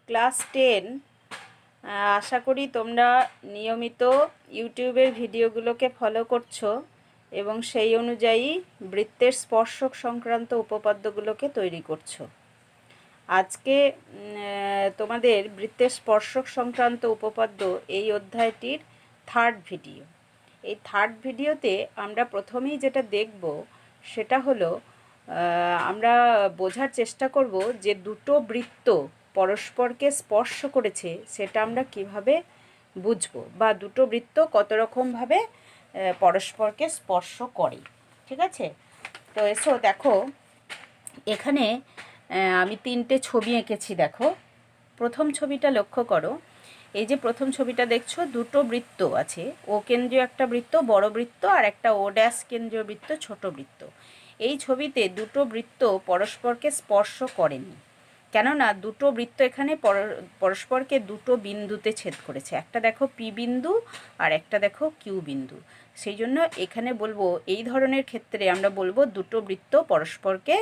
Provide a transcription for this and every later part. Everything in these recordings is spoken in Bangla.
ক্লাস 10। আশা করি তোমরা নিয়মিত ইউটিউবের ভিডিওগুলোকে ফলো করছো এবং সেই অনুযায়ী বৃত্তের স্পর্শক সংক্রান্ত উপপাদ্যগুলোকে তৈরি করছো। আজকে তোমাদের বৃত্তের স্পর্শক সংক্রান্ত উপপাদ্য এই অধ্যায়টির থার্ড ভিডিও। এই থার্ড ভিডিওতে আমরা প্রথমেই যেটা দেখব সেটা হলো আমরা বোঝার চেষ্টা করব যে দুটো বৃত্ত পরস্পরকে স্পর্শ করেছে সেটা আমরা কিভাবে বুঝবো, বা দুটো বৃত্ত কত রকমভাবে পরস্পরকে স্পর্শ করে। ঠিক আছে, তো এসো দেখো এখানে আমি তিনটে ছবি এঁকেছি। দেখো প্রথম ছবিটা লক্ষ্য করো। এই যে প্রথম ছবিটা দেখছো, দুটো বৃত্ত আছে, ও কেন্দ্রীয় একটা বৃত্ত বড় বৃত্ত আর একটা ও ড্যাশ কেন্দ্রীয় বৃত্ত ছোট বৃত্ত। এই ছবিতে দুটো বৃত্ত পরস্পরকে স্পর্শ করেনি, কেননা দুটো বৃত্ত এখানে পরস্পরকে দুটো বিন্দুতে ছেদ করেছে। একটা দেখো পি বিন্দু আর একটা দেখো কিউ বিন্দু। সেই জন্য এখানে বলবো এই ধরনের ক্ষেত্রে আমরা বলবো দুটো বৃত্ত পরস্পরকে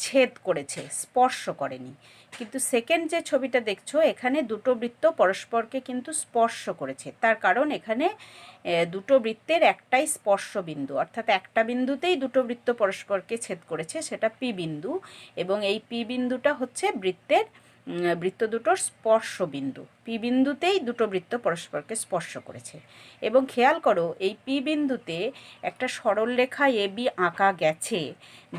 ছেদ করেছে, স্পর্শ করেনি। কিন্তু সেকেন্ড যে ছবিটা দেখছো, এখানে দুটো বৃত্ত পরস্পরকে কিন্তু স্পর্শ করেছে। তার কারণ এখানে দুটো বৃত্তের একটাই স্পর্শ বিন্দু, অর্থাৎ একটা বিন্দুতেই দুটো বৃত্ত পরস্পরকে ছেদ করেছে, সেটা পি বিন্দু। এবং এই পি বিন্দুটা হচ্ছে বৃত্ত দুটোর স্পর্শ বিন্দু। পি বিন্দুতেই দুটো বৃত্ত পরস্পরকে স্পর্শ করেছে। এবং খেয়াল করো এই পি বিন্দুতে একটা সরলরেখা এবি আঁকা গেছে,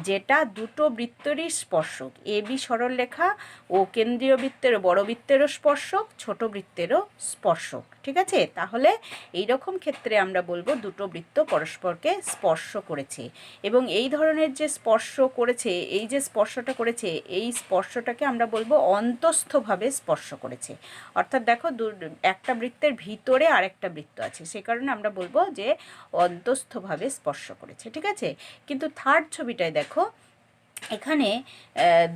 যেটা দুটো বৃত্তেরই স্পর্শক। এবি সরলরেখা ও কেন্দ্রীয় বৃত্তেরও বড় বৃত্তেরও স্পর্শক, ছোট বৃত্তেরও স্পর্শক। ঠিক আছে, তাহলে এই রকম ক্ষেত্রে আমরা বলবো দুটো বৃত্ত পরস্পরকে স্পর্শ করেছে। এবং এই ধরনের যে স্পর্শ করেছে, এই যে স্পর্শটা করেছে, এই স্পর্শটাকে আমরা বলবো অন্তস্থভাবে স্পর্শ করেছে। অর্থাৎ দেখো একটা বৃত্তের ভিতরে আরেকটা বৃত্ত আছে, সে কারণে আমরা বলবো যে অন্তস্থভাবে স্পর্শ করেছে। ঠিক আছে, কিন্তু থার্ড ছবিটায় দেখো এখানে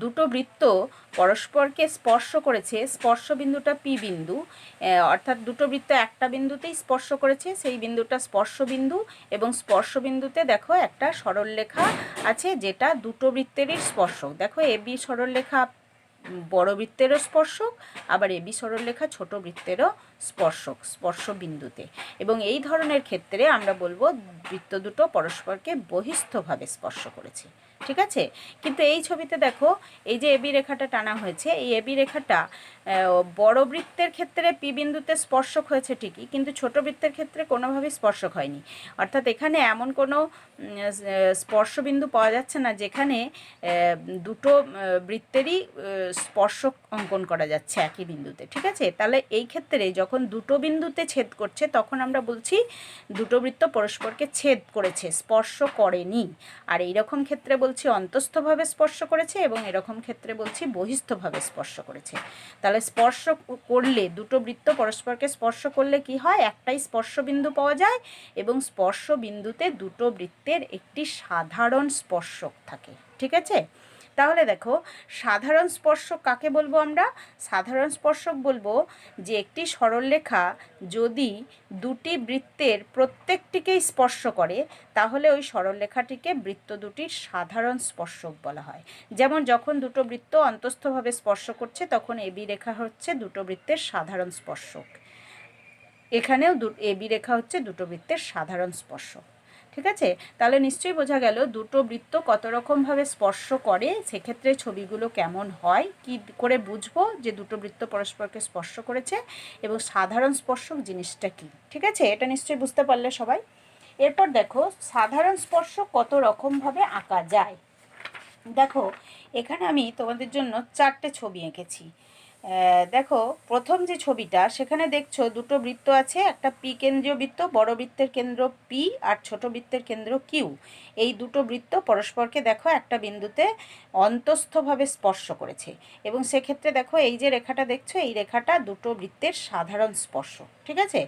দুটো বৃত্ত পরস্পরকে স্পর্শ করেছে। স্পর্শ বিন্দুটা পি বিন্দু, অর্থাৎ দুটো বৃত্ত একটা বিন্দুতেই স্পর্শ করেছে, সেই বিন্দুটা স্পর্শ বিন্দু। এবং স্পর্শ বিন্দুতে দেখো একটা সরলরেখা আছে, যেটা দুটো বৃত্তেরই স্পর্শক। দেখো এবি সরলরেখা বড় বৃত্তেরও স্পর্শক, আবার এবি সরলরেখা ছোট বৃত্তেরও স্পর্শক, স্পর্শ বিন্দুতে। এবং এই ধরনের ক্ষেত্রে আমরা বলবো বৃত্ত দুটো পরস্পরকে বহিস্থভাবে স্পর্শ করেছে। ঠিক আছে, কিন্তু এই ছবিতে দেখো এই যে এবি রেখাটা টানা হয়েছে, এই এবি রেখাটা বড় বৃত্তের ক্ষেত্রে পি বিন্দুতে স্পর্শক হয়েছে ঠিকই, কিন্তু ছোট বৃত্তের ক্ষেত্রে কোনোভাবেই স্পর্শক হয়নি। অর্থাৎ এখানে এমন কোনো স্পর্শবিন্দু পাওয়া যাচ্ছে না যেখানে দুটো বৃত্তেরই স্পর্শক অঙ্কন করা যাচ্ছে একই বিন্দুতে। ঠিক আছে, তাহলে এই ক্ষেত্রে যখন দুটো বিন্দুতে ছেদ করছে তখন আমরা বলছি দুটো বৃত্ত পরস্পরকে ছেদ করেছে, স্পর্শ করেনি। আর এইরকম ক্ষেত্রে বলছি অন্তস্থভাবে স্পর্শ করেছে, এবং এরকম ক্ষেত্রে বলছি বহিস্থভাবে স্পর্শ করেছে। তাহলে স্পর্শ করলে দুটো বৃত্ত পরস্পরকে স্পর্শ করলে কি হয়, একটাই স্পর্শ বিন্দু পাওয়া যায়, এবং স্পর্শ বিন্দুতে দুটো বৃত্তের একটি সাধারণ স্পর্শক থাকে। ঠিক আছে, তাহলে দেখো সাধারণ স্পর্শক কাকে বলবো আমরা? সাধারণ স্পর্শক বলবো যে একটি সরলরেখা যদি দুটি বৃত্তের প্রত্যেকটিকেই স্পর্শ করে, তাহলে ওই সরলরেখাটিকে বৃত্ত দুটির সাধারণ স্পর্শক বলা হয়। যেমন যখন দুটো বৃত্ত অন্তস্থভাবে স্পর্শ করছে, তখন এবি রেখা হচ্ছে দুটো বৃত্তের সাধারণ স্পর্শক। এখানেও এবি রেখা হচ্ছে দুটো বৃত্তের সাধারণ স্পর্শক। ঠিক আছে, তাহলে নিশ্চয়ই বোঝা গেল দুটো বৃত্ত কত রকমভাবে স্পর্শ করে, সেক্ষেত্রে ছবিগুলো কেমন হয়, কি করে বুঝবো যে দুটো বৃত্ত পরস্পরকে স্পর্শ করেছে, এবং সাধারণ স্পর্শক জিনিসটা কি। ঠিক আছে, এটা নিশ্চয়ই বুঝতে পারলে সবাই। এরপর দেখো সাধারণ স্পর্শক কত রকমভাবে আঁকা যায়। দেখো এখানে আমি তোমাদের জন্য 4টে ছবি এঁকেছি। দেখো প্রথম যে ছবিটা, সেখানে দেখছো দুটো বৃত্ত আছে, একটা পি কেন্দ্রীয় বৃত্ত, বড় বৃত্তের কেন্দ্র পি আর ছোট বৃত্তের কেন্দ্র কিউ। এই দুটো বৃত্ত পরস্পরকে দেখো একটা বিন্দুতে অন্তস্থভাবে স্পর্শ করেছে, এবং সেক্ষেত্রে দেখো এই যে রেখাটা দেখছো, এই রেখাটা দুটো বৃত্তের সাধারণ স্পর্শ। ঠিক আছে,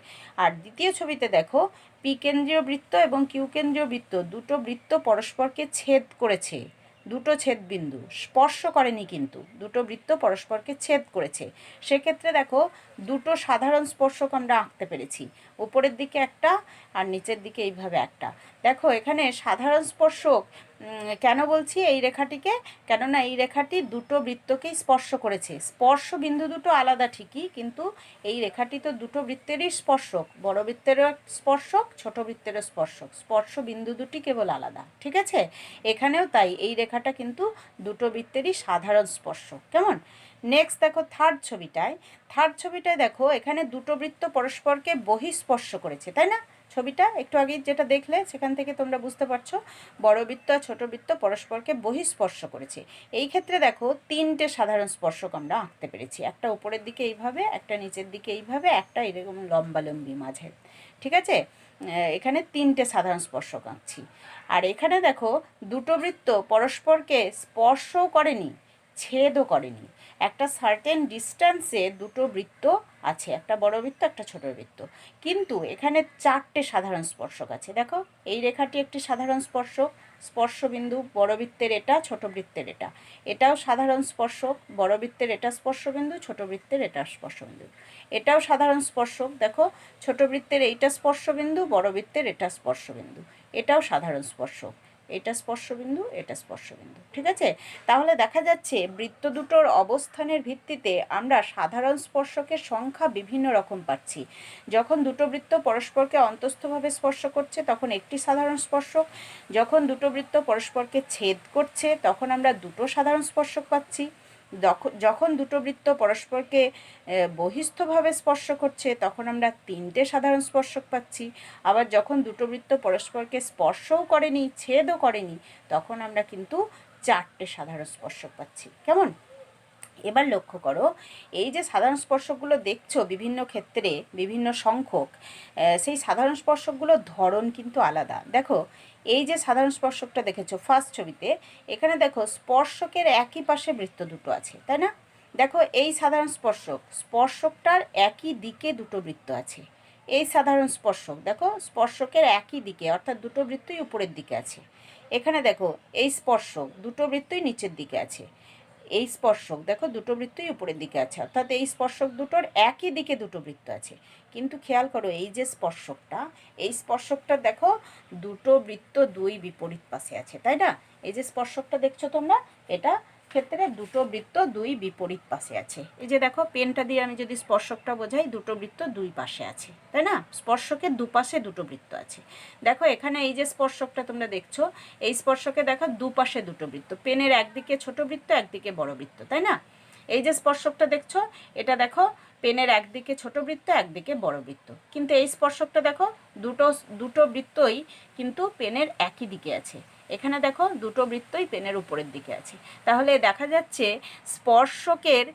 আর দ্বিতীয় ছবিতে দেখো পি কেন্দ্রীয় বৃত্ত এবং কিউ কেন্দ্রীয় বৃত্ত, দুটো বৃত্ত পরস্পরকে ছেদ করেছে, দুটো ছেদবিন্দু স্পর্শ করেনি, কিন্তু দুটো বৃত্ত পরস্পরকে ছেদ করেছে। সেক্ষেত্রে দেখো দুটো সাধারণ স্পর্শক আমরা আঁকতে পেরেছি, উপরের দিকে একটা আর নিচের দিকে এইভাবে একটা। দেখো এখানে সাধারণ স্পর্শক কেন বলছি এই রেখাটিকে? কেননা এই রেখাটি দুটো বৃত্তকেই স্পর্শ করেছে। স্পর্শ বিন্দু দুটো আলাদা ঠিকই, কিন্তু এই রেখাটি তো দুটো বৃত্তেরই স্পর্শক, বড় বৃত্তেরও স্পর্শক, ছোট বৃত্তেরও স্পর্শক। স্পর্শ বিন্দু দুটি কেবল আলাদা, ঠিক আছে? এখানেও তাই, এই রেখাটা কিন্তু দুটো বৃত্তেরই সাধারণ স্পর্শক। কেমন? নেক্সট দেখো থার্ড ছবিটায় দেখো এখানে দুটো বৃত্ত পরস্পরকে বহিঃস্পর্শ করেছে, তাই না? ছবিটা একটু আগে যেটা দেখলে সেখান থেকে তোমরা বুঝতে পারছো বড় বৃত্ত আর ছোট বৃত্ত পরস্পরকে বহিঃস্পর্শ করেছে। এই ক্ষেত্রে দেখো তিনটে সাধারণ স্পর্শক আমরা আঁকতে পেরেছি, একটা উপরের দিকে এইভাবে, একটা নিচের দিকে এইভাবে, একটা এরকম লম্বালম্বি মাঝে, ঠিক আছে? এখানে তিনটে সাধারণ স্পর্শক আঁকছি। আর এখানে দেখো দুটো বৃত্ত পরস্পরকে স্পর্শও করেনি, ছেদও করেনি। একটা সার্টেন ডিস্ট্যান্সে দুটো বৃত্ত আছে, একটা বড় বৃত্ত একটা ছোট বৃত্ত, কিন্তু এখানে চারটে সাধারণ স্পর্শক আছে। দেখো এই রেখাটি একটি সাধারণ স্পর্শক, স্পর্শবিন্দু বড় বৃত্তের এটা, ছোট বৃত্তের এটা। এটাও সাধারণ স্পর্শক, বড় বৃত্তের এটা স্পর্শবিন্দু, ছোট বৃত্তের এটা স্পর্শবিন্দু। এটাও সাধারণ স্পর্শক, দেখো ছোট বৃত্তের এইটা স্পর্শবিন্দু, বড় বৃত্তের এটা স্পর্শবিন্দু। এটাও সাধারণ স্পর্শক, এটা স্পর্শবিন্দু, এটা স্পর্শবিন্দু, ঠিক আছে? তাহলে দেখা যাচ্ছে বৃত্ত দুটোর অবস্থানের ভিত্তিতে আমরা সাধারণ স্পর্শকের সংখ্যা বিভিন্ন রকম পাচ্ছি। যখন দুটো বৃত্ত পরস্পরকে অন্তস্থভাবে স্পর্শ করছে তখন একটি সাধারণ স্পর্শক, যখন দুটো বৃত্ত পরস্পরকে ছেদ করছে তখন আমরা দুটো সাধারণ স্পর্শক পাচ্ছি, যখন দুটো বৃত্ত পরস্পরকে বহিস্থভাবে স্পর্শ করছে তখন আমরা তিনটে সাধারণ স্পর্শক পাচ্ছি, আবার যখন দুটো বৃত্ত পরস্পরকে স্পর্শও করেনি, ছেদও করেনি, তখন আমরা কিন্তু চারটে সাধারণ স্পর্শক পাচ্ছি। কেমন? এবার লক্ষ্য করো, এই যে সাধারণ স্পর্শকগুলো দেখছো বিভিন্ন ক্ষেত্রে বিভিন্ন সংখ্যক, সেই সাধারণ স্পর্শকগুলোর ধরন কিন্তু আলাদা। দেখো এই যে সাধারণ স্পর্শকটা দেখেছো ফার্স্ট ছবিতে, এখানে দেখো স্পর্শকের একই পাশে বৃত্ত দুটো আছে, তাই না? দেখো এই সাধারণ স্পর্শকটার একই দিকে দুটো বৃত্ত আছে। এই সাধারণ স্পর্শক দেখো স্পর্শকের একই দিকে, অর্থাৎ দুটো বৃত্তই উপরের দিকে আছে। এখানে দেখো এই স্পর্শক দুটো বৃত্তই নিচের দিকে আছে। এই স্পর্শক দেখো দুটো বৃত্তই উপরের দিকে আছে, অর্থাৎ এই স্পর্শক দুটোর একই দিকে দুটো বৃত্ত আছে। কিন্তু খেয়াল করো এই যে স্পর্শকটা, এই স্পর্শকটা দেখো দুটো বৃত্ত দুই বিপরীত পাশে আছে, তাই না? এই যে স্পর্শকটা দেখছো তোমরা, এটা ক্ষেত্রে দুটো বৃত্ত দুই বিপরীত পাশে আছে। এই যে দেখো পেনটা দিয়ে আমি যদি স্পর্শকটা বোঝাই, দুটো বৃত্ত দুই পাশে আছে, তাই না? স্পর্শকের দুপাশে দুটো বৃত্ত আছে। দেখো এখানে এই যে স্পর্শকটা তোমরা দেখছো, এই স্পর্শকে দেখো দুপাশে দুটো বৃত্ত, পেনের একদিকে ছোট বৃত্ত একদিকে বড় বৃত্ত, তাই না? এই যে স্পর্শকটা দেখছো, এটা দেখো পেনের একদিকে ছোট বৃত্ত একদিকে বড় বৃত্ত, কিন্তু এই স্পর্শকটা দেখো দুটো দুটো বৃত্তই কিন্তু পেনের একই দিকে আছে। এখানে দেখো দুটো বৃত্তই পেনের উপরের দিকে আছে। তাহলে দেখা যাচ্ছে স্পর্শকের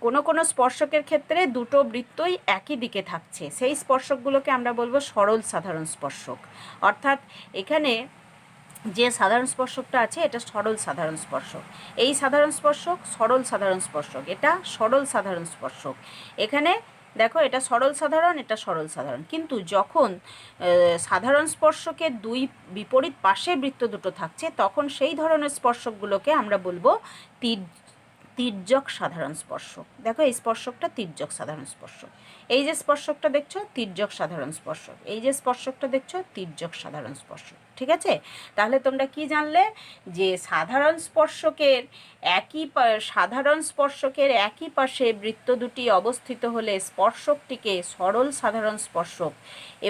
কোনো কোনো স্পর্শকের ক্ষেত্রে দুটো বৃত্তই একই দিকে থাকছে, সেই স্পর্শকগুলোকে আমরা বলবো সরল সাধারণ স্পর্শক। অর্থাৎ এখানে যে সাধারণ স্পর্শকটা আছে এটা সরল সাধারণ স্পর্শক, এই সাধারণ স্পর্শক সরল সাধারণ স্পর্শক, এটা সরল সাধারণ স্পর্শক। এখানে দেখো এটা সরল সাধারণ, এটা সরল সাধারণ, কিন্তু যখন সাধারণ স্পর্শকের দুই বিপরীত পাশে বৃত্ত দুটো থাকছে তখন সেই ধরনের স্পর্শকগুলোকে আমরা বলবো তির্যক সাধারণ স্পর্শক। দেখো এই স্পর্শকটা তির্যক সাধারণ স্পর্শক। এই যে স্পর্শকটা দেখছো তির্যক সাধারণ স্পর্শক, এই যে স্পর্শকটা দেখছো তির্যক সাধারণ স্পর্শক, ঠিক আছে? তাহলে তোমরা কি জানলে? যে সাধারণ স্পর্শকের একই পাশে বৃত্ত দুটি অবস্থিত হলে স্পর্শকটিকে সরল সাধারণ স্পর্শক,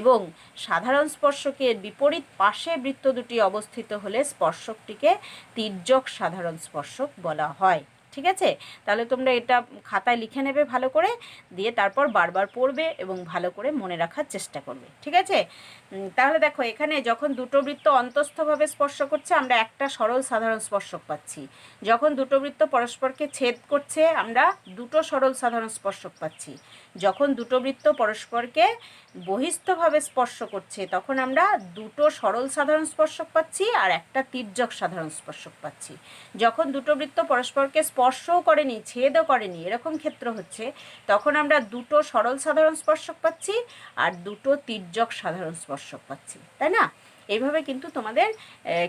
এবং সাধারণ স্পর্শকের বিপরীত পাশে বৃত্ত দুটি অবস্থিত হলে স্পর্শকটিকে তির্যক সাধারণ স্পর্শক বলা হয়। ঠিক আছে? তাহলে তোমরা এটা খাতায় লিখে নেবে ভালো করে, দিয়ে তারপর বারবার পড়বে এবং ভালো করে মনে রাখার চেষ্টা করবে, ঠিক আছে? তাহলে দেখো এখানে যখন দুটো বৃত্ত অন্তস্থভাবে স্পর্শ করছে আমরা একটা সরল সাধারণ স্পর্শক পাচ্ছি, যখন দুটো বৃত্ত পরস্পরকে ছেদ করছে আমরা দুটো সরল সাধারণ স্পর্শক পাচ্ছি, যখন দুটো বৃত্ত পরস্পরকে বহিস্থভাবে স্পর্শ করছে তখন আমরা দুটো সরল সাধারণ স্পর্শক পাচ্ছি আর একটা তির্যক সাধারণ স্পর্শক পাচ্ছি, যখন দুটো বৃত্ত পরস্পরকে স্পর্শও করেনি ছেদও করেনি এরকম ক্ষেত্র হচ্ছে তখন আমরা দুটো সরল সাধারণ স্পর্শক পাচ্ছি আর দুটো তির্যক সাধারণ স্পর্শক পাচ্ছি, তাই না? এইভাবে কিন্তু তোমাদের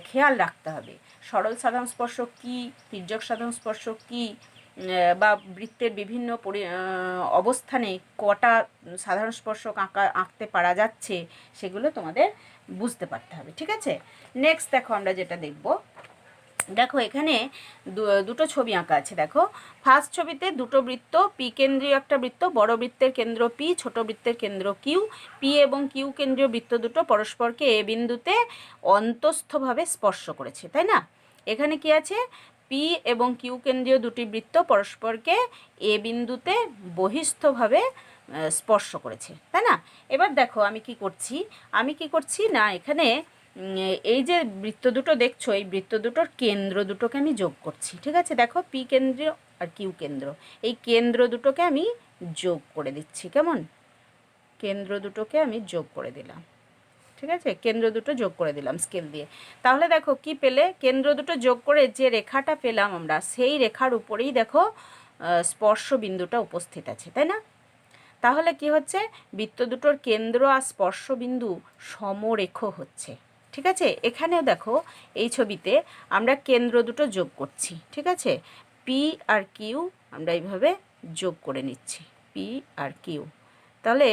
খেয়াল রাখতে হবে সরল সাধারণ স্পর্শক কী, তির্যক সাধারণ স্পর্শক কী, বা বৃত্তের বিভিন্ন অবস্থানে কটা সাধারণ স্পর্শক আঁকতে পারা যাচ্ছে সেগুলো তোমাদের বুঝতে পারতে হবে। ঠিক আছে, নেক্সট দেখো আমরা যেটা দেখব, দেখো এখানে দুটো ছবি আঁকা আছে। দেখো ফার্স্ট ছবিতে দুটো বৃত্ত, পি কেন্দ্রীয় একটা বৃত্ত, বড় বৃত্তের কেন্দ্র পি, ছোট বৃত্তের কেন্দ্র কিউ। পি এবং কিউ কেন্দ্রীয় বৃত্ত দুটো পরস্পরকে এ বিন্দুতে অন্তস্থভাবে স্পর্শ করেছে, তাই না? এখানে কি আছে, পি এবং কিউ কেন্দ্রীয় দুটি বৃত্ত পরস্পরকে এ বিন্দুতে বহিস্থভাবে স্পর্শ করেছে, তাই না? এবার দেখো আমি কি করছি না, এখানে এই যে বৃত্ত দুটো দেখছো, এই বৃত্ত দুটোর কেন্দ্র দুটোকে আমি যোগ করছি। ঠিক আছে, দেখো পি কেন্দ্র আর কিউ কেন্দ্র, এই কেন্দ্র দুটোকে আমি যোগ করে দিচ্ছি। কেমন, কেন্দ্র দুটোকে আমি যোগ করে দিলাম। ঠিক আছে, কেন্দ্র দুটো যোগ করে দিলাম স্কেল দিয়ে। তাহলে দেখো কি পেলে, কেন্দ্র দুটো যোগ করে যে রেখাটা পেলাম আমরা, সেই রেখার উপরেই দেখো স্পর্শ বিন্দুটা উপস্থিত আছে, তাই না? তাহলে কি হচ্ছে, বৃত্ত দুটোর কেন্দ্র আর স্পর্শ বিন্দু সমরেখ হচ্ছে। ঠিক আছে, এখানেও দেখো এই ছবিতে আমরা কেন্দ্র দুটো যোগ করছি। ঠিক আছে, পি আর কিউ আমরা এইভাবে যোগ করে নিচ্ছি, পি আর কিউ। তাহলে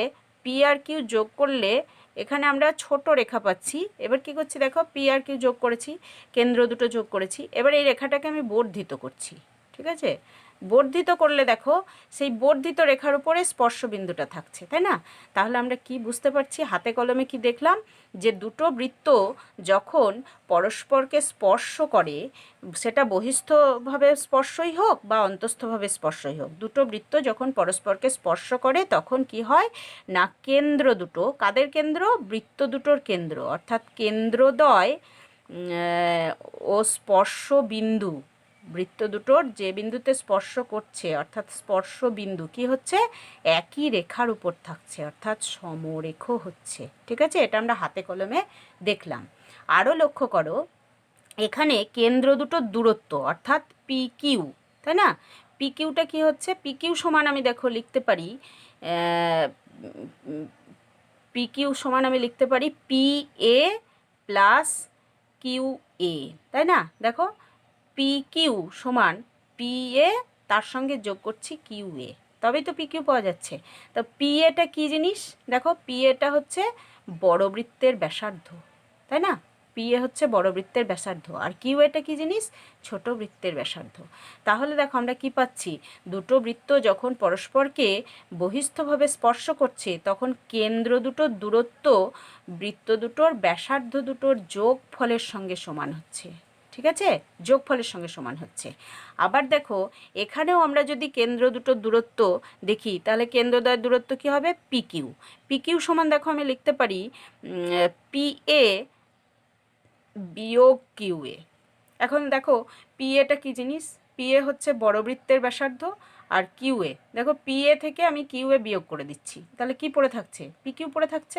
পি আর কিউ যোগ করলে এখানে আমরা ছোট রেখা পাচ্ছি। এবার কি করছি, দেখো পি আর কিউ যোগ করেছি, কেন্দ্র দুটো যোগ করেছি, এবার এই রেখাটাকে আমি বর্ধিত করছি। ঠিক আছে, বর্ধিত করলে দেখো সেই বর্ধিত রেখার উপরে স্পর্শবিন্দুটা থাকছে, তাই না? তাহলে আমরা কি বুঝতে পারছি, হাতে কলমে কি দেখলাম, যে দুটো বৃত্ত যখন পরস্পরকে স্পর্শ করে, সেটা বহিস্থভাবে স্পর্শই হোক বা অন্তস্থভাবে স্পর্শই হোক, দুটো বৃত্ত যখন পরস্পরকে স্পর্শ করে তখন কি হয় না, কেন্দ্র দুটো, কাদের কেন্দ্র, বৃত্ত দুটোর কেন্দ্র, অর্থাৎ কেন্দ্রদ্বয় ও স্পর্শ বিন্দু, বৃত্ত দুটোর যে বিন্দুতে স্পর্শ করছে অর্থাৎ স্পর্শ বিন্দু কি হচ্ছে, একই রেখার উপর থাকছে, অর্থাৎ সমরেখ হচ্ছে। ঠিক আছে, এটা আমরা হাতে কলমে দেখলাম। আরও লক্ষ্য করো, এখানে কেন্দ্র দুটোর দূরত্ব অর্থাৎ পি কিউ, তাই না? পি কিউটা কী হচ্ছে, পি কিউ সমান আমি দেখো লিখতে পারি, পি কিউ সমান আমি লিখতে পারি পি এ প্লাস কিউ এ, তাই না? দেখো পি কিউ সমান পি এ, তার সঙ্গে যোগ করছি কিউ এ, তবেই তো পি কিউ পাওয়া যাচ্ছে। তো পি এটা কী জিনিস, দেখো পি এটা হচ্ছে বড় বৃত্তের ব্যাসার্ধ, তাই না? পি এ হচ্ছে বড় বৃত্তের ব্যাসার্ধ, আর কিউ এটা কী জিনিস, ছোট বৃত্তের ব্যাসার্ধ। তাহলে দেখো আমরা কি পাচ্ছি, দুটো বৃত্ত যখন পরস্পরকে বহিস্থভাবে স্পর্শ করছে তখন কেন্দ্র দুটোর দূরত্ব বৃত্ত দুটোর ব্যাসার্ধ দুটোর যোগফলের সঙ্গে সমান হচ্ছে। ঠিক আছে, যোগফলের সঙ্গে সমান হচ্ছে। আবার দেখো এখানেও আমরা যদি কেন্দ্র দুটোর দূরত্ব দেখি, তাহলে কেন্দ্রদ্বয়ের দূরত্ব কী হবে, পি কিউ। পি কিউ সমান দেখো আমি লিখতে পারি পি এ বিয়োগ কিউ এ। এখন দেখো পি এটা কী জিনিস, পি এ হচ্ছে বড় বৃত্তের ব্যাসার্ধ, আর কিউ এ দেখো পি এ থেকে আমি কিউ এ বিয়োগ করে দিচ্ছি, তাহলে কি পড়ে থাকছে, পি কিউ পড়ে থাকছে।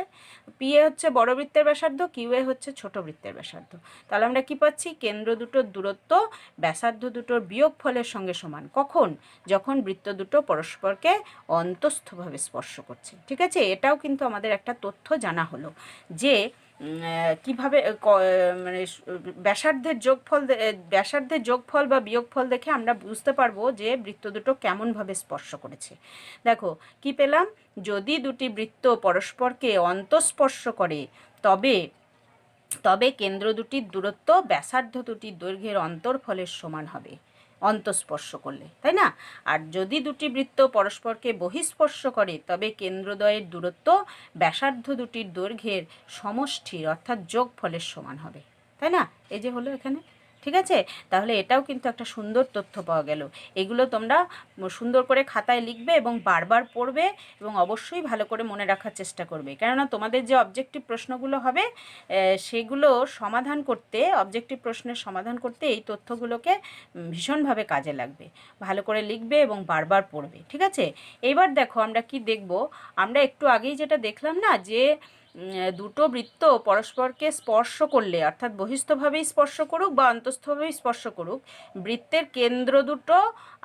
পি এ হচ্ছে বড় বৃত্তের ব্যাসার্ধ, কিউ এ হচ্ছে ছোট বৃত্তের ব্যাসার্ধ। তাহলে আমরা কি পাচ্ছি, কেন্দ্র দুটোর দূরত্ব ব্যাসার্ধ দুটোর বিয়োগফলের সঙ্গে সমান। কখন, যখন বৃত্ত দুটো পরস্পরকে অন্তস্থভাবে স্পর্শ করছে। ঠিক আছে, এটাও কিন্তু আমাদের একটা তথ্য জানা হলো যে কীভাবে মানে ব্যাসার্ধের যোগফল বা বিয়োগফল দেখে আমরা বুঝতে পারবো যে বৃত্ত দুটো কেমনভাবে স্পর্শ করেছে। দেখো কি পেলাম, যদি দুটি বৃত্ত পরস্পরকে অন্তঃস্পর্শ করে তবে কেন্দ্র দুটির দূরত্ব ব্যাসার্ধ দুটির দৈর্ঘ্যের অন্তর্ফলের সমান হবে অন্তঃস্পর্শ করলে, তাই না? আর যদি দুটি বৃত্ত পরস্পরকে বহিঃস্পর্শ করে তবে কেন্দ্রদ্বয়ের দূরত্ব ব্যাসার্ধ দুটির দৈর্ঘ্যের সমষ্টির অর্থাৎ যোগফলের সমান হবে, তাই না? এই যে হলো এখানে। ঠিক আছে, তাহলে এটাও কিন্তু একটা সুন্দর তথ্য পাওয়া গেল। এগুলো তোমরা সুন্দর করে খাতায় লিখবে এবং বারবার পড়বে এবং অবশ্যই ভালো করে মনে রাখার চেষ্টা করবে, কেননা তোমাদের যে অবজেক্টিভ প্রশ্নগুলো হবে সেগুলো সমাধান করতে, অবজেক্টিভ প্রশ্নের সমাধান করতে এই তথ্যগুলোকে ভীষণভাবে কাজে লাগবে। ভালো করে লিখবে এবং বারবার পড়বে। ঠিক আছে, এবার দেখো আমরা কি দেখব, আমরা একটু আগেই যেটা দেখলাম না, যে দুটো বৃত্ত পরস্পরকে স্পর্শ করলে অর্থাৎ বহিস্থভাবেই স্পর্শ করুক বা অন্তঃস্থভাবেই স্পর্শ করুক, বৃত্তের কেন্দ্র দুটো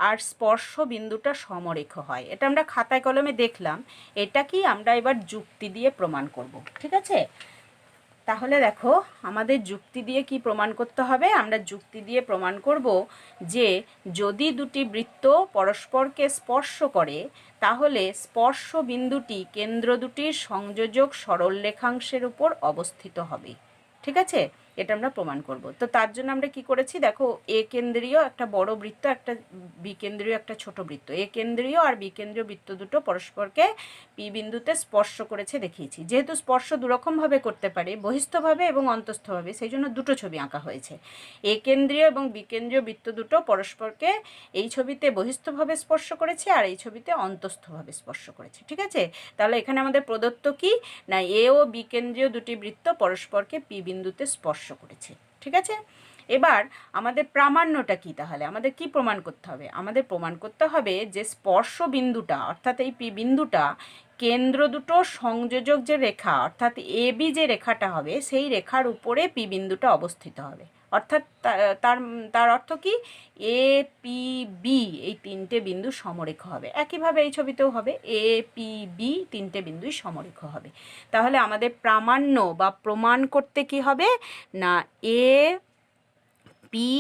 আর স্পর্শ বিন্দুটা সমরেখ হয়। এটা আমরা খাতায় কলমে দেখলাম, এটা কি আমরা এবার যুক্তি দিয়ে প্রমাণ করব। ঠিক আছে, তাহলে দেখো আমাদের যুক্তি দিয়ে কি প্রমাণ করতে হবে? আমরা যুক্তি দিয়ে প্রমাণ করব যে যদি দুটি বৃত্ত পরস্পরকে স্পর্শ করে তাহলে স্পর্শ বিন্দুটি কেন্দ্র দুটির সংযোজক সরল রেখাংশের উপর অবস্থিত হবে। ঠিক আছে, এটা আমরা প্রমাণ করব। তো তার জন্য আমরা কি করেছি দেখো, এ কেন্দ্রীয় একটা বড় বৃত্ত, একটা বি কেন্দ্রীয় একটা ছোট বৃত্ত, এ কেন্দ্রীয় আর বি কেন্দ্রীয় বৃত্ত দুটো পরস্পরকে পি বিন্দুতে স্পর্শ করেছে দেখিয়েছি। যেহেতু স্পর্শ দুরকমভাবে করতে পারে, বহিস্থভাবে এবং অন্তস্থভাবে, সেই জন্য দুটো ছবি আঁকা হয়েছে। এ কেন্দ্রীয় এবং বি কেন্দ্রীয় বৃত্ত দুটো পরস্পরকে এই ছবিতে বহিস্থভাবে স্পর্শ করেছে আর এই ছবিতে অন্তস্থভাবে স্পর্শ করেছে। ঠিক আছে, তাহলে এখানে আমাদের প্রদত্ত কি না, এ ও বি কেন্দ্রীয় দুটি বৃত্ত পরস্পরকে পি বিন্দুতে স্পর্শ করেছে। ঠিক আছে, এবার আমাদের প্রামাণ্যটা কি? তাহলে আমাদের কি প্রমাণ করতে হবে? আমাদের প্রমাণ করতে হবে যে স্পর্শ বিন্দুটা অর্থাৎ এই পি বিন্দুটা কেন্দ্র দুটো সংযোজক যে রেখা অর্থাৎ এ বি যে রেখাটা হবে সেই রেখার উপরে পি বিন্দুটা অবস্থিত হবে। অর্থাৎ তার তার অর্থ কি, এ পি বি এই তিনটে বিন্দু সমরেখা হবে। একইভাবে এই ছবিতেও হবে, এ পি বি তিনটে বিন্দুই সমরেখা হবে। তাহলে আমাদের প্রামাণ্য বা প্রমাণ করতে কি হবে না, এ পি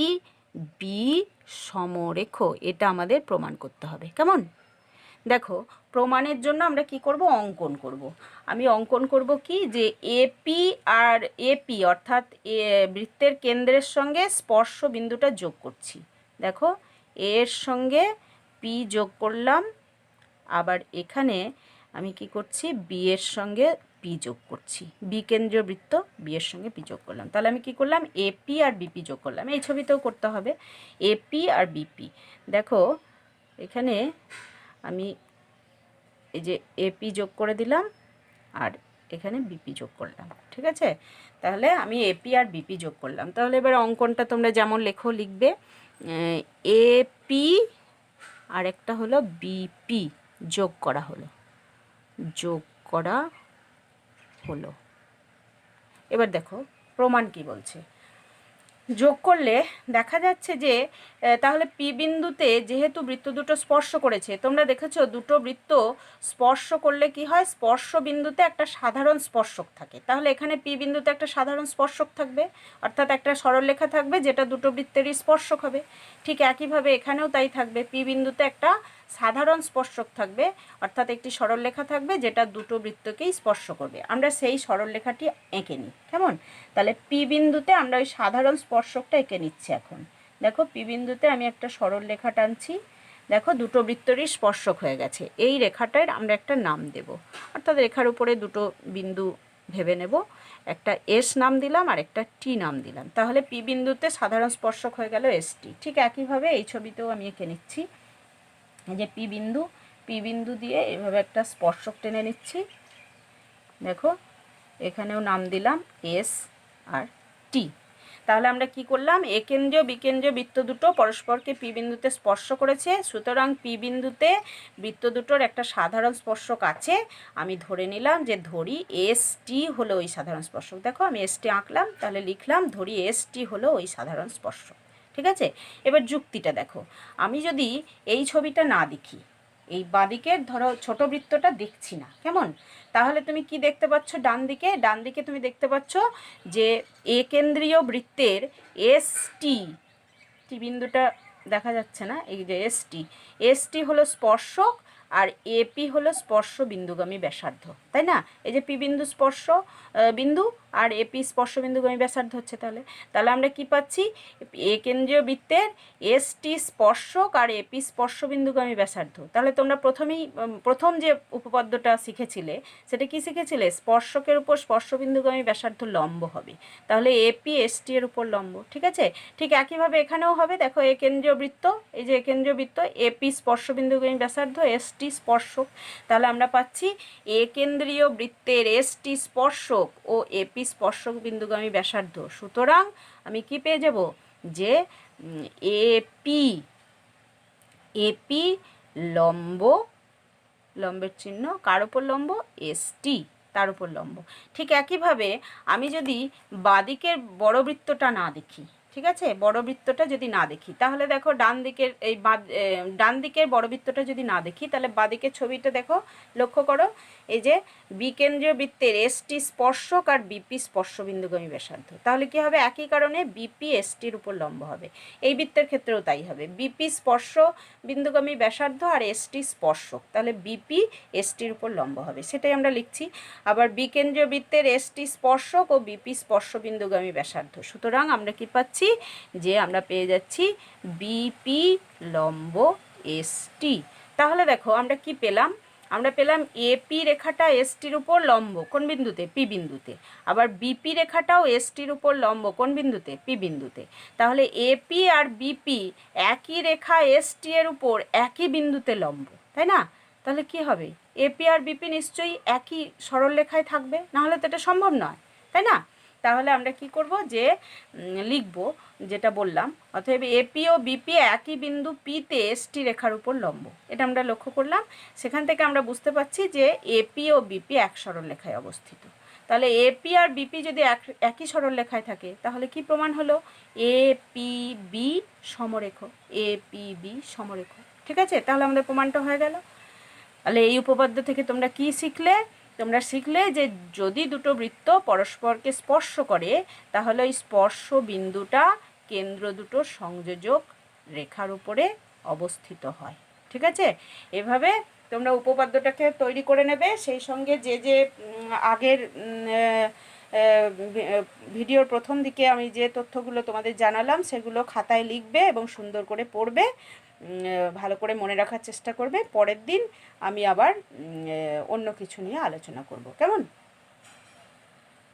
বি সমরেখ, এটা আমাদের প্রমাণ করতে হবে। কেমন? দেখো, প্রমাণের জন্য আমরা কি করব, অঙ্কন করব। আমি অঙ্কন করব কি, যে এপি আর এপি অর্থাৎ বৃত্তের কেন্দ্রের সঙ্গে স্পর্শ বিন্দুটা যোগ করছি। দেখো, এর সঙ্গে পি যোগ করলাম, আবার এখানে আমি কি করছি, বি এর সঙ্গে পি যোগ করছি। বি কেন্দ্রীয় বৃত্ত, বি এর সঙ্গে পি যোগ করলাম। তাহলে আমি কি করলাম, এপি আর বিপি যোগ করলাম। এই ছবিতেও করতে হবে এপি আর বিপি। দেখো এখানে আমি এই যে এপি যোগ করে দিলাম আর এখানে বিপি যোগ করলাম। ঠিক আছে, তাহলে আমি এপি আর বিপি যোগ করলাম। তাহলে এবার অঙ্কনটা তোমরা যেমন লেখো লিখবে, এপি আর একটা হলো বিপি যোগ করা হলো, যোগ করা হলো। এবার দেখো প্রমাণ কি বলছে। যোগ করলে দেখা যাচ্ছে যে তাহলে পি বিন্দুতে যেহেতু বৃত্ত দুটো স্পর্শ করেছে, তোমরা দেখেছো দুটো বৃত্ত স্পর্শ করলে কি হয়, স্পর্শ বিন্দুতে একটা সাধারণ স্পর্শক থাকে। তাহলে এখানে পি বিন্দুতে একটা সাধারণ স্পর্শক থাকবে, অর্থাৎ একটা সরলরেখা থাকবে যেটা দুটো বৃত্তেরই স্পর্শক হবে। ঠিক একইভাবে এখানেও তাই থাকবে, পি বিন্দুতে একটা সাধারণ স্পর্শক থাকবে, অর্থাৎ একটি সরলরেখা থাকবে যেটা দুটো বৃত্তকেই স্পর্শ করবে। আমরা সেই সরলরেখাটি এঁকে নিই। কেমন? তাহলে পি বিন্দুতে আমরা ওই সাধারণ স্পর্শকটা এঁকে নিচ্ছি। এখন দেখো, পি বিন্দুতে আমি একটা সরল রেখা টানছি। দেখো দুটো বৃত্তরই স্পর্শক হয়ে গেছে। এই রেখাটার আমরা একটা নাম দেব, অর্থাৎ রেখার উপরে দুটো বিন্দু ভেবে নেব, একটা এস নাম দিলাম আর একটা টি নাম দিলাম। তাহলে পি বিন্দুতে সাধারণ স্পর্শক হয়ে গেল এস টি। ঠিক একইভাবে এই ছবিতেও আমি এঁকে নিচ্ছি। এই যে পি বিন্দু, পি বিন্দু দিয়ে এভাবে একটা স্পর্শক টেনে নিচ্ছি। দেখো এখানেও নাম দিলাম এস আর টি। তাহলে আমরা কি করলাম, এ কেন্দ্রীয় বিকেন্দ্রীয় বৃত্ত দুটো পরস্পরকে পি বিন্দুতে স্পর্শ করেছে, সুতরাং পি বিন্দুতে বৃত্ত দুটোর একটা সাধারণ স্পর্শক আছে। আমি ধরে নিলাম যে ধরি এস টি হলো ওই সাধারণ স্পর্শক। দেখো আমি এস টি আঁকলাম, তাহলে লিখলাম ধরি এস টি হলো ওই সাধারণ স্পর্শক। ঠিক আছে, এবার যুক্তিটা দেখো। আমি যদি এই ছবিটা না দেখি, এই বাঁদিকের ধরো ছোট বৃত্তটা দেখছি না, কেমন? তাহলে তুমি কি দেখতে পাচ্ছ, ডান দিকে, ডান দিকে তুমি দেখতে পাচ্ছ যে এ কেন্দ্রীয় বৃত্তের এস টি, টি বিন্দুটা দেখা যাচ্ছে না, এই যে এস টি, এস টি হলো স্পর্শক আর এপি হলো স্পর্শ বিন্দুগামী ব্যাসার্ধ, তাই না? এই যে পি বিন্দু স্পর্শ বিন্দু আর এপি স্পর্শ বিন্দুগামী ব্যাসার্ধ হচ্ছে। তাহলে তাহলে আমরা কি পাচ্ছি, এ কেন্দ্রীয় বৃত্তের এস টি স্পর্শক আর এপি স্পর্শ বিন্দুগামী ব্যাসার্ধ। তাহলে তোমরা প্রথম যে উপপাদ্যটা শিখেছিলে সেটা কি শিখেছিলে, স্পর্শকের উপর স্পর্শ বিন্দুগামী ব্যাসার্ধ লম্ব হবে, তাহলে এপি এস টি এর উপর লম্ব। ঠিক আছে, ঠিক একইভাবে এখানেও হবে। দেখো এ কেন্দ্রীয় বৃত্ত, এই যে কেন্দ্রীয় বৃত্ত, এপি স্পর্শ বিন্দুগামী ব্যাসার্ধ, এস টি স্পর্শক। তাহলে আমরা পাচ্ছি এ কেন্দ্রীয় বৃত্তের এস টি স্পর্শক ও এপি স্পর্শক বিন্দুগামী ব্যাসার্ধ। সুতরাং আমি কি পেয়ে যাব, যে এপি, এপি লম্ব, লম্বের চিহ্ন কার উপর লম্ব, এস টি তার উপর লম্ব। ঠিক একইভাবে আমি যদি বাদিকের বড় বৃত্তটা না দেখি, ঠিক আছে, বড় বৃত্তটা যদি না দেখি তাহলে দেখো ডান দিকের এই ডান দিকের বড় বৃত্তটা যদি না দেখি তাহলে বাঁদিকের ছবিটা দেখো, লক্ষ্য করো, এই যে বিকেন্দ্রীয় বৃত্তের এসটি স্পর্শক আর বিপি স্পর্শবিন্দুগামী ব্যাসার্ধ, তাহলে কি হবে, একই কারণে বিপি এসটির উপর লম্ব হবে। এই বৃত্তের ক্ষেত্রেও তাই হবে, বিপি স্পর্শ বিন্দুগামী ব্যাসার্ধ আর এসটি স্পর্শক, তাহলে বিপি এসটির উপর লম্ব হবে, সেটাই আমরা লিখছি। আবার বিকেন্দ্রীয় বৃত্তের এসটি স্পর্শক ও বিপি স্পর্শবিন্দুগামী ব্যাসার্ধ, সুতরাং আমরা কি পাচ্ছি, যে আমরা পেয়ে যাচ্ছি বিপি লম্ব এসটি। তাহলে দেখো আমরা কি পেলাম, আমরা পেলাম এপি রেখাটা এসটির উপর লম্ব কোন বিন্দুতে, পি বিন্দুতে, আবার বিপি রেখাটাও এসটির উপর লম্ব কোন বিন্দুতে, পি বিন্দুতে। তাহলে এপি আর বিপি একই রেখা এসটি এর উপর একই বিন্দুতে লম্ব, তাই না? তাহলে কি হবে, এপি আর বিপি নিশ্চয়ই একই সরল রেখায় থাকবে, নাহলে তো এটা সম্ভব নয়, তাই না? তাহলে আমরা কি করব, যে লিখব যেটা বললাম, অতএব এপি ও বিপি একই বিন্দু পিতে এসটি রেখার উপর লম্ব, এটা আমরা লক্ষ্য করলাম। সেখান থেকে আমরা বুঝতে পারছি যে এপি ও বিপি এক সরল রেখায় অবস্থিত। তাহলে এপি আর বিপি যদি একই সরল রেখায় থাকে তাহলে কি প্রমাণ হলো, এপিবি সমরেখ, এপিবি সমরেখ। ঠিক আছে, তাহলে আমাদের প্রমাণটা হয়ে গেল। তাহলে এই উপপাদ্য থেকে তোমরা কি শিখলে, তোমরা শিখলে যে যদি দুটো বৃত্ত পরস্পরকে স্পর্শ করে তাহলে ওই স্পর্শ বিন্দুটা কেন্দ্র দুটোর সংযোজক রেখার উপরে অবস্থিত হয়। ঠিক আছে, এভাবে তোমরা উপপাদ্যটাকে তৈরি করে নেবে। সেই সঙ্গে যে যে আগের ভিডিওর প্রথম দিকে আমি যে তথ্যগুলো তোমাদের জানালাম সেগুলো খাতায় লিখবে এবং সুন্দর করে পড়বে, ভালো করে মনে রাখার চেষ্টা করবে। পরের দিন আমি আবার অন্য কিছু নিয়ে আলোচনা করব, কেমন?